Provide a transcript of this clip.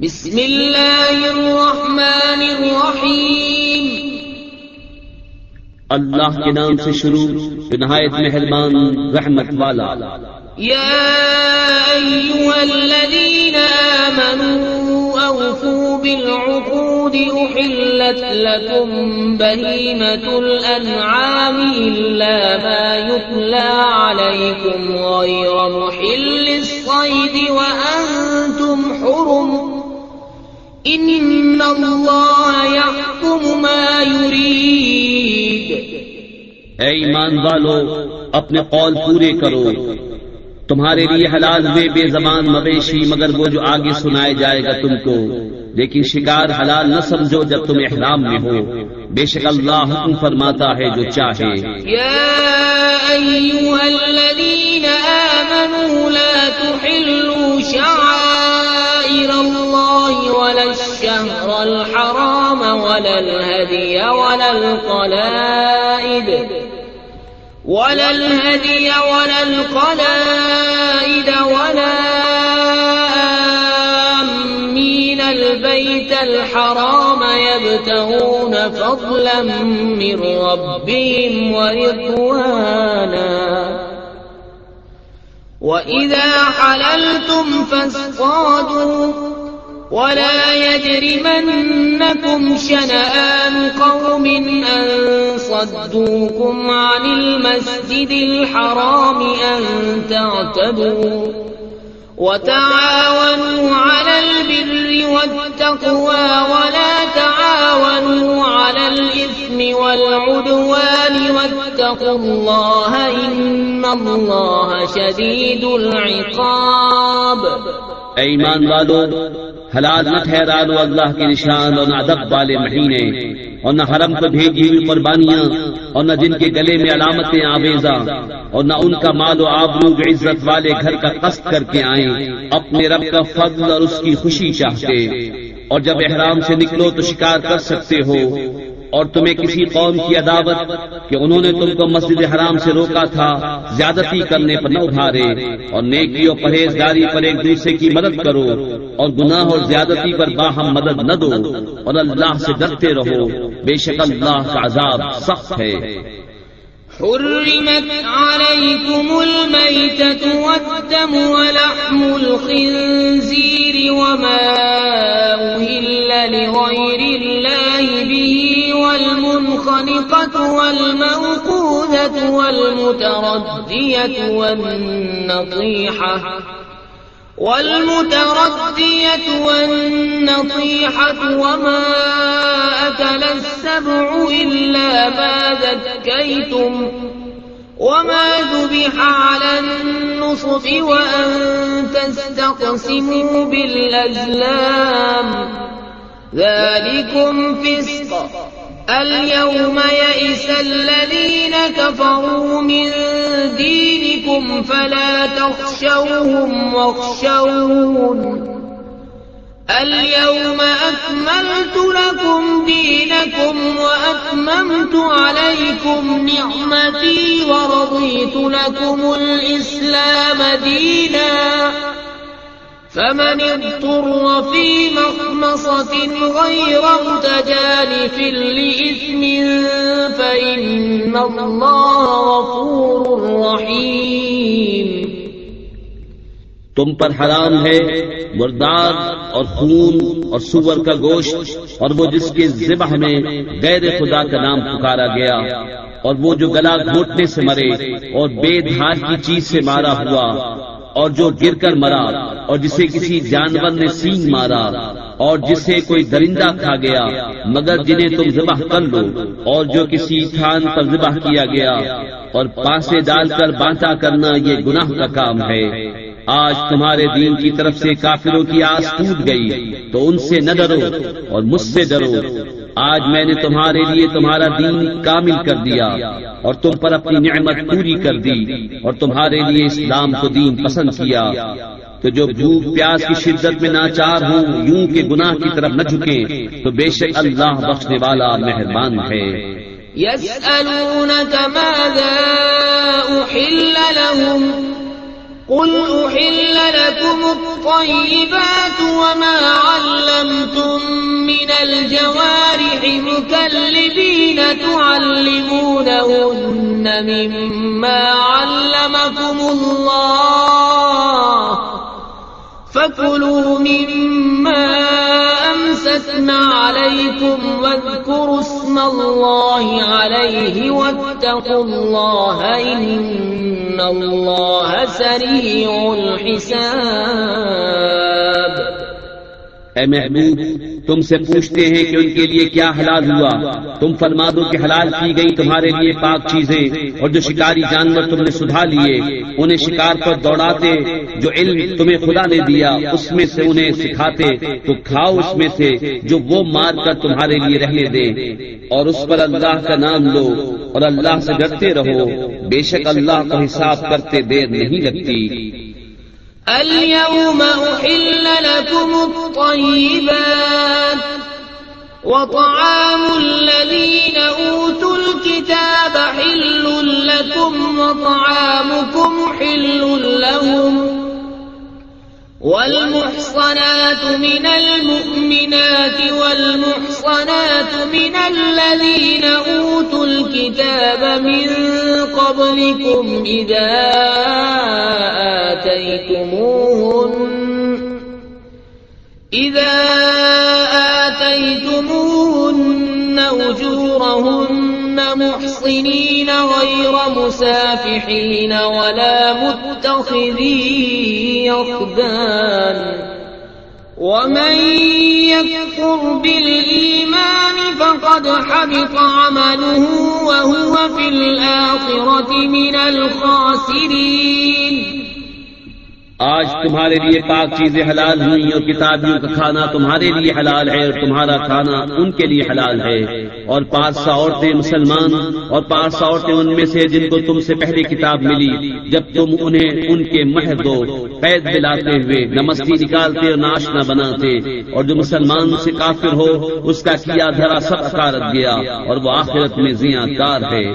بسم اللہ الرحمن الرحیم، اللہ کے نام سے شروع جو نہایت مہربان رحمت والا۔ یا ایھا الذین آمنوا اوفوا بالعقود احلت لکم بہیمۃ الانعام الا ما یتلی علیکم غیر محل الصید وانتم حرم ان اللہ یحکم ما یرید۔ اے ایمان والو، اپنے قول پورے کرو، تمہارے لیے حلال ہوئے بے زبان مویشی مگر وہ جو آگے سنائے جائے گا تم کو، لیکن شکار حلال نہ سمجھو جب تم احرام میں ہو، بے شک اللہ حکم فرماتا ہے جو چاہے۔ یا ایھا الذین آمنوا لا تحلوا شعائر اللہ ولا الشہر الحرام ولا الہدی ولا القلائد ولا ولا آمین البیت الحرام یبتغون فضلا من ربهم ورضوانا وَإِذَا حَلَلْتُمْ فَاصْطَادُوا وَلَا يَجْرِمَنَّكُمْ شَنَآنُ قَوْمٍ أَن صَدُّوكُمْ عَنِ الْمَسْجِدِ الْحَرَامِ أَن تَعْتَدُوا وَتَعَاوَنُوا عَلَى الْبِرِّ وَالتَّقْوَى وَلَا تَعَاوَنُوا عَلَى الْإِثْمِ وَالْعُدْوَانِ وَاتَّقُوا اللَّهَ إِنَّ اللَّهَ شَدِيدُ الْعِقَابِ۔ اے ایمان والو، حلال نہ ٹھہرا لو اللہ کے نشان اور نہ ادب والے مہینے اور نہ حرم کو بھیجی ہوئی قربانیاں اور نہ جن کے گلے میں علامتیں آویزاں اور نہ ان کا مال و آبرو جو عزت والے گھر کا قصد کر کے آئیں اپنے رب کا فضل اور اس کی خوشی چاہتے۔ اور جب احرام سے نکلو تو شکار کر سکتے ہو، اور تمہیں کسی قوم کی عداوت کہ انہوں نے تم کو مسجد حرام سے روکا تھا زیادتی کرنے پر نہ ابھارے، اور نیکی اور پرہیزگاری پر ایک دوسرے کی مدد کرو، اور گناہ اور زیادتی پر باہم مدد نہ دو، اور اللہ سے ڈرتے رہو، بے شک اللہ کا عذاب سخت ہے۔ حرمت عليكم الميتة والدم ولحم الخنزير وما أهل لغير الله به والمنخنقة والموقوذة والنطيحة وما أكل السبع إلا ما ذكيتم وما ذبح على النصب وأن تستقسموا بالأزلام ذلكم فسق۔ اليوم يئس الذين كفروا من دينكم فلا تخشوهم واخشون اليوم أكملت لكم دينكم وأتممت عليكم نعمتي ورضيت لكم الإسلام دينا فمن اضطر في مخمصة غير متجانف لإثم فإن الله غفور رحيم۔ تم پر حرام ہے مردار اور خون اور سور کا گوشت اور وہ جس کے ذبح میں غیر خدا کا نام پکارا گیا، اور وہ جو گلا گھونٹنے سے مرے اور بے دھار کی چیز سے مارا ہوا، اور جو گر کر مرا، اور جسے کسی جانور نے سینگ مارا، اور جسے کوئی درندہ کھا گیا مگر جنہیں تم ذبح کر لو، اور جو کسی تھان پر ذبح کیا گیا، اور پاسے ڈال کر بانٹا کرنا یہ گناہ کا کام ہے۔ آج تمہارے دین کی طرف سے کافروں کی آس ٹوٹ گئی تو ان سے نہ ڈرو اور مجھ سے ڈرو۔ آج میں نے تمہارے لیے تمہارا دین کامل کر دیا اور تم پر اپنی نعمت پوری کر دی اور تمہارے لیے اسلام کو دین پسند کیا۔ تو جو بھوک پیاس کی شدت میں ناچار ہوں یوں کہ گناہ کی طرف نہ جھکیں تو بے شک اللہ بخشنے والا مہربان ہے۔ يسألونك ماذا أحل لهم قل أحل لكم الطيبات وما علمتم مكلبين تعلمونهن مما علمكم الله فكلوا مما أمسكنا عليكم واذكروا اسم الله عليه واتقوا الله إن الله سريع الحساب. اے محبوب تم سے پوچھتے ہیں کہ ان کے لیے کیا حلال ہوا، تم فرما دو کہ حلال کی گئی تمہارے لیے پاک چیزیں، اور جو شکاری جانور تم نے سدھا لیے انہیں شکار پر دوڑاتے، جو علم تمہیں خدا نے دیا اس میں سے انہیں سکھاتے تو کھاؤ اس میں سے جو وہ مار کر تمہارے لیے رہنے دے، اور اس پر اللہ کا نام لو اور اللہ سے ڈرتے رہو، بے شک اللہ کو حساب کرتے دیر نہیں لگتی. اليوم أحل لكم الطيبات وطعام الذين أوتوا الكتاب حل لكم وطعامكم حل لهم والمحصنات من المؤمنات والمحصنات من الذين أوتوا الكتاب من قبلكم إذا آتيتموهن أجورهن محصنين غير مسافحين ولا متخذي أخدان ومن يكفر بالإيمان فقد حبط عمله وهو في الآخرة من الخاسرين. آج تمہارے لیے پاک چیزیں حلال ہوئیں اور کتابیوں کا کھانا تمہارے لیے حلال ہے اور تمہارا کھانا ان کے لیے حلال ہے، اور پارسا عورتیں مسلمان اور پارسا عورتیں ان میں سے جن کو تم سے پہلے کتاب ملی جب تم انہیں ان کے مہر دو قید دلاتے ہوئے نہ مستی نکالتے اور نہ آشنا بناتے، اور جو مسلمان سے کافر ہو اس کا کیا دھرا سب اکارت گیا اور وہ آخرت میں زیاں کار ہے.